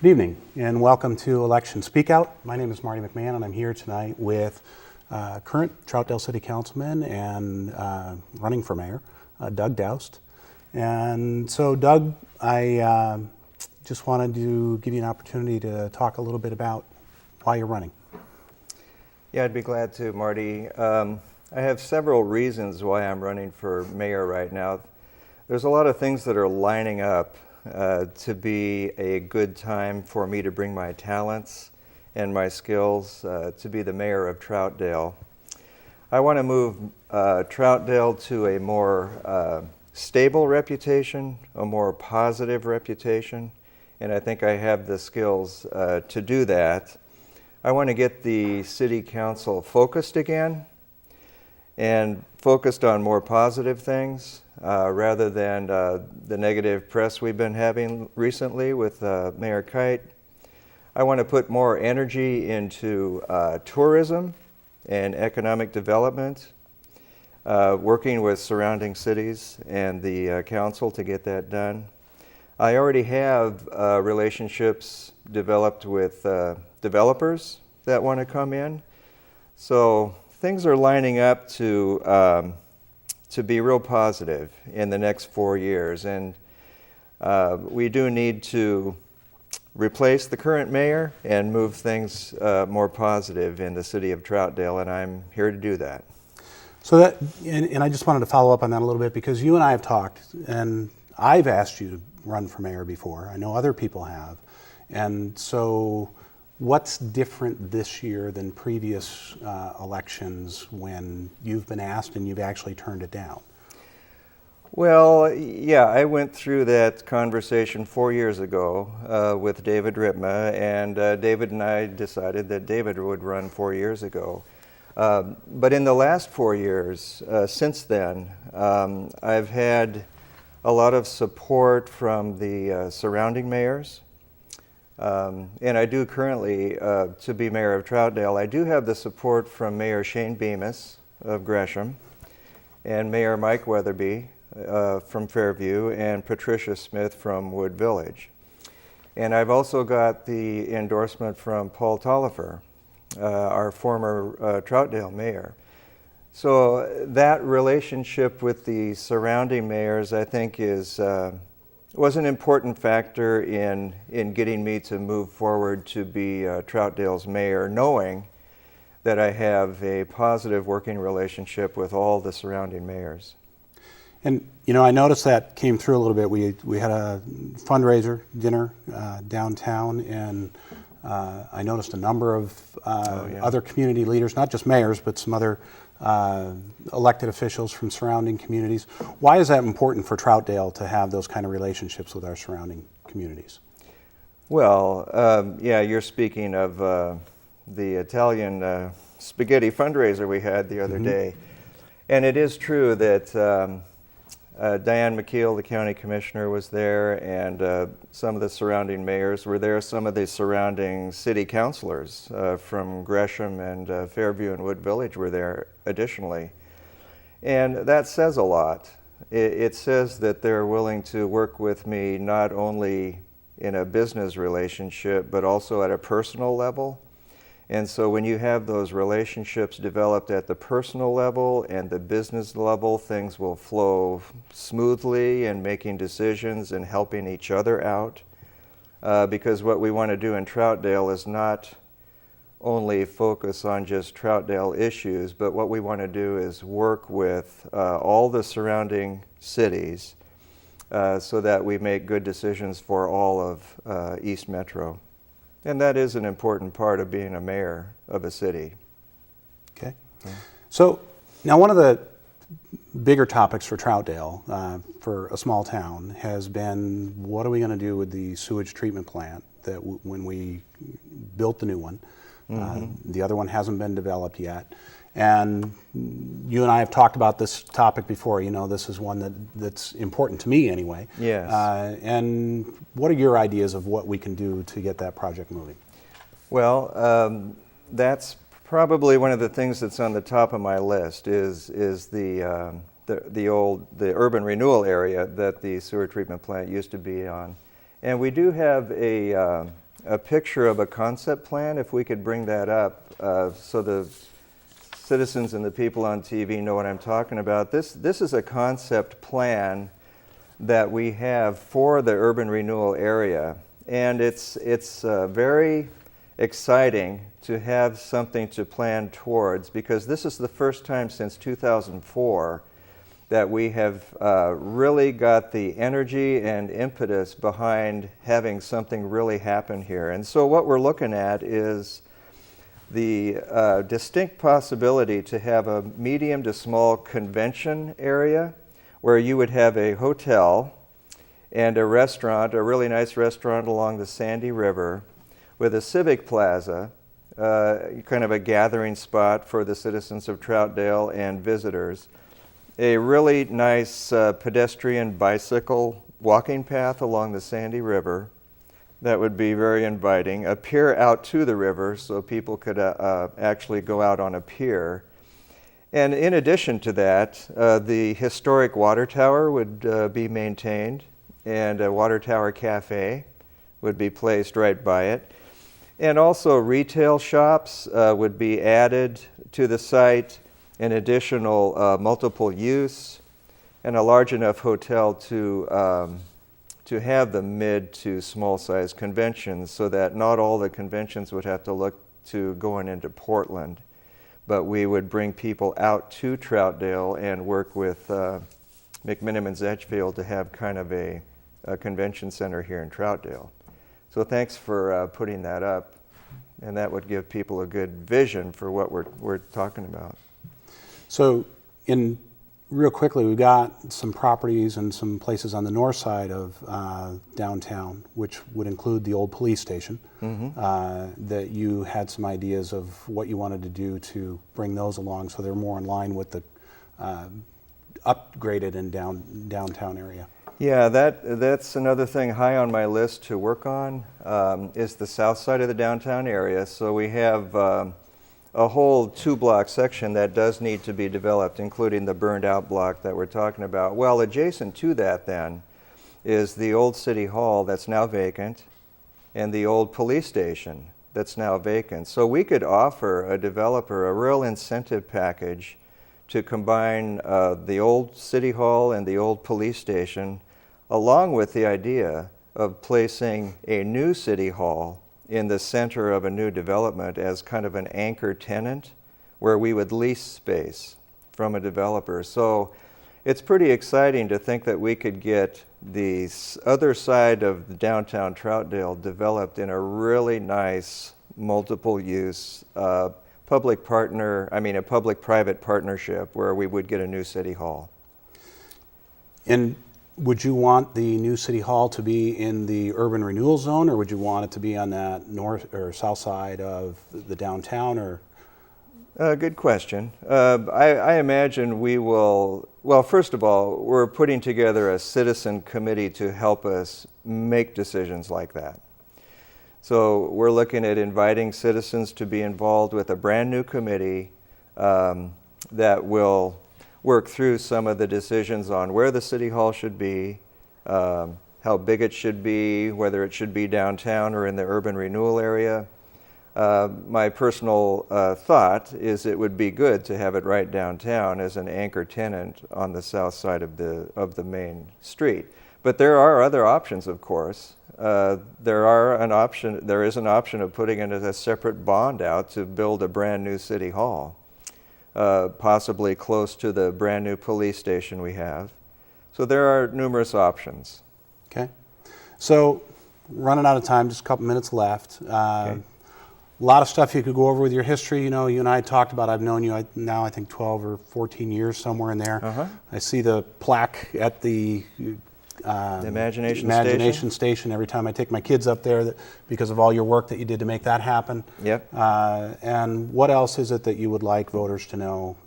Good evening and welcome to Election Speakout. My name is Marty McMahon and I'm here tonight with current Troutdale City Councilman and running for mayor, Doug Daoust. And so Doug, I just wanted to give you an opportunity to talk a little bit about why you're running. Yeah, I'd be glad to, Marty. I have several reasons why I'm running for mayor right now. There's a lot of things that are lining up to be a good time for me to bring my talents and my skills to be the mayor of Troutdale. I want to move Troutdale to a more stable reputation, a more positive reputation, and I think I have the skills to do that. I want to get the city council focused again and focused on more positive things rather than the negative press we've been having recently with Mayor Kite. I want to put more energy into tourism and economic development, working with surrounding cities and the council to get that done. I already have relationships developed with developers that want to come in. So things are lining up to be real positive in the next 4 years. And we do need to replace the current mayor and move things more positive in the city of Troutdale, and I'm here to do that. So that, and I just wanted to follow up on that a little bit because you and I have talked, and I've asked you to run for mayor before. I know other people have. And so what's different this year than previous elections when you've been asked and you've actually turned it down? Well, yeah, I went through that conversation 4 years ago with David Ritma, and David and I decided that David would run 4 years ago. But in the last 4 years, since then, I've had a lot of support from the surrounding mayors. And I do currently, to be mayor of Troutdale, I do have the support from Mayor Shane Bemis of Gresham and Mayor Mike Weatherby from Fairview and Patricia Smith from Wood Village. And I've also got the endorsement from Paul Tollifer, our former Troutdale mayor. So that relationship with the surrounding mayors, I think, was an important factor in getting me to move forward to be Troutdale's mayor, knowing that I have a positive working relationship with all the surrounding mayors. And you know, I noticed that came through a little bit. We had a fundraiser dinner downtown, and I noticed a number of other community leaders, not just mayors, but some other elected officials from surrounding communities. Why is that important for Troutdale to have those kind of relationships with our surrounding communities? Well, yeah, you're speaking of the Italian spaghetti fundraiser we had the other day. And it is true that Diane McKeel, the county commissioner, was there, and some of the surrounding mayors were there. Some of the surrounding city councilors from Gresham and Fairview and Wood Village were there additionally. And that says a lot. It says that they're willing to work with me not only in a business relationship, but also at a personal level. And so when you have those relationships developed at the personal level and the business level, things will flow smoothly in making decisions and helping each other out. Because what we want to do in Troutdale is not only focus on just Troutdale issues, but what we want to do is work with all the surrounding cities so that we make good decisions for all of East Metro. And that is an important part of being a mayor of a city. Okay. Yeah. So now one of the bigger topics for Troutdale, for a small town, has been what are we going to do with the sewage treatment plant that when we built the new one. The other one hasn't been developed yet. And you and I have talked about this topic before. You know, this is one that's important to me anyway. Yes. And what are your ideas of what we can do to get that project moving? Well, that's probably one of the things that's on the top of my list is the urban renewal area that the sewer treatment plant used to be on. And we do have a a picture of a concept plan, if we could bring that up, so the citizens and the people on TV know what I'm talking about. This is a concept plan that we have for the urban renewal area, and it's very exciting to have something to plan towards, because this is the first time since 2004 that we have really got the energy and impetus behind having something really happen here. And so what we're looking at is the distinct possibility to have a medium to small convention area where you would have a hotel and a restaurant, a really nice restaurant along the Sandy River, with a civic plaza, kind of a gathering spot for the citizens of Troutdale and visitors, a really nice pedestrian bicycle walking path along the Sandy River that would be very inviting, a pier out to the river so people could actually go out on a pier. And in addition to that, the historic water tower would be maintained, and a water tower cafe would be placed right by it. And also retail shops would be added to the site, an additional multiple use, and a large enough hotel to have the mid to small size conventions, so that not all the conventions would have to look to going into Portland, but we would bring people out to Troutdale and work with McMiniman and Edgefield to have kind of a convention center here in Troutdale. So thanks for putting that up, and that would give people a good vision for what we're talking about. So real quickly, we've got some properties and some places on the north side of downtown, which would include the old police station, that you had some ideas of what you wanted to do to bring those along so they're more in line with the upgraded and downtown area. Yeah, that's another thing high on my list to work on, is the south side of the downtown area. So we have a whole 2-block section that does need to be developed, including the burned out block that we're talking about. Well, adjacent to that then is the old city hall that's now vacant, and the old police station that's now vacant. So we could offer a developer a real incentive package to combine the old city hall and the old police station, along with the idea of placing a new city hall in the center of a new development as kind of an anchor tenant where we would lease space from a developer. So it's pretty exciting to think that we could get the other side of the downtown Troutdale developed in a really nice multiple use a public-private partnership where we would get a new city hall. And would you want the new city hall to be in the urban renewal zone, or would you want it to be on that north or south side of the downtown? Or good question. I imagine we will. Well, first of all, we're putting together a citizen committee to help us make decisions like that. So we're looking at inviting citizens to be involved with a brand new committee that will work through some of the decisions on where the city hall should be, how big it should be, whether it should be downtown or in the urban renewal area. My personal thought is it would be good to have it right downtown as an anchor tenant on the south side of the main street. But there are other options, of course. There is an option of putting in a separate bond out to build a brand new city hall, possibly close to the brand new police station we have. So there are numerous options. Okay. So running out of time, just a couple minutes left. Okay. A lot of stuff you could go over with your history. You know, you and I talked about, I've known you now, I think 12 or 14 years, somewhere in there. I see the plaque at the Imagination Station every time I take my kids up there, because of all your work that you did to make that happen. Yep. And what else is it that you would like voters to know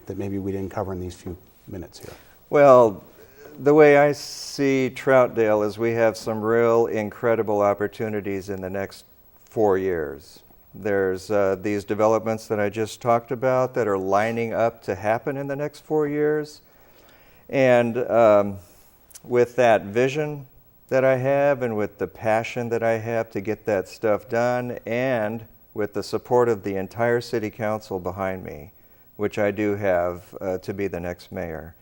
that maybe we didn't cover in these few minutes here? Well, the way I see Troutdale is we have some real incredible opportunities in the next 4 years. There's these developments that I just talked about that are lining up to happen in the next 4 years. And with that vision that I have and with the passion that I have to get that stuff done, and with the support of the entire city council behind me, which I do have to be the next mayor,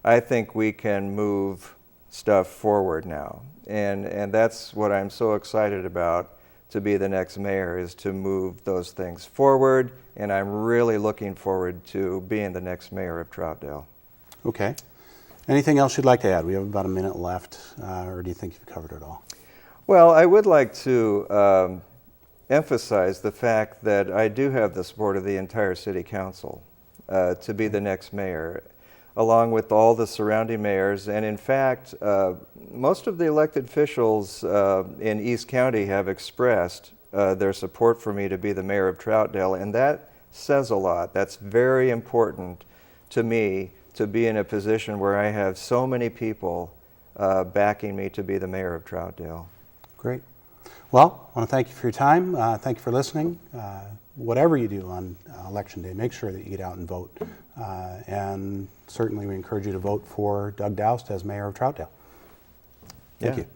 I think we can move stuff forward now. And that's what I'm so excited about, to be the next mayor, is to move those things forward, and I'm really looking forward to being the next mayor of Troutdale. Okay. Anything else you'd like to add? We have about a minute left, or do you think you've covered it all? Well, I would like to emphasize the fact that I do have the support of the entire city council to be the next mayor, along with all the surrounding mayors. And in fact, most of the elected officials in East County have expressed their support for me to be the mayor of Troutdale, and that says a lot. That's very important to me, to be in a position where I have so many people backing me to be the mayor of Troutdale. Great. Well, I want to thank you for your time. Thank you for listening. Whatever you do on Election Day, make sure that you get out and vote. And certainly we encourage you to vote for Doug Daoust as mayor of Troutdale. Thank you.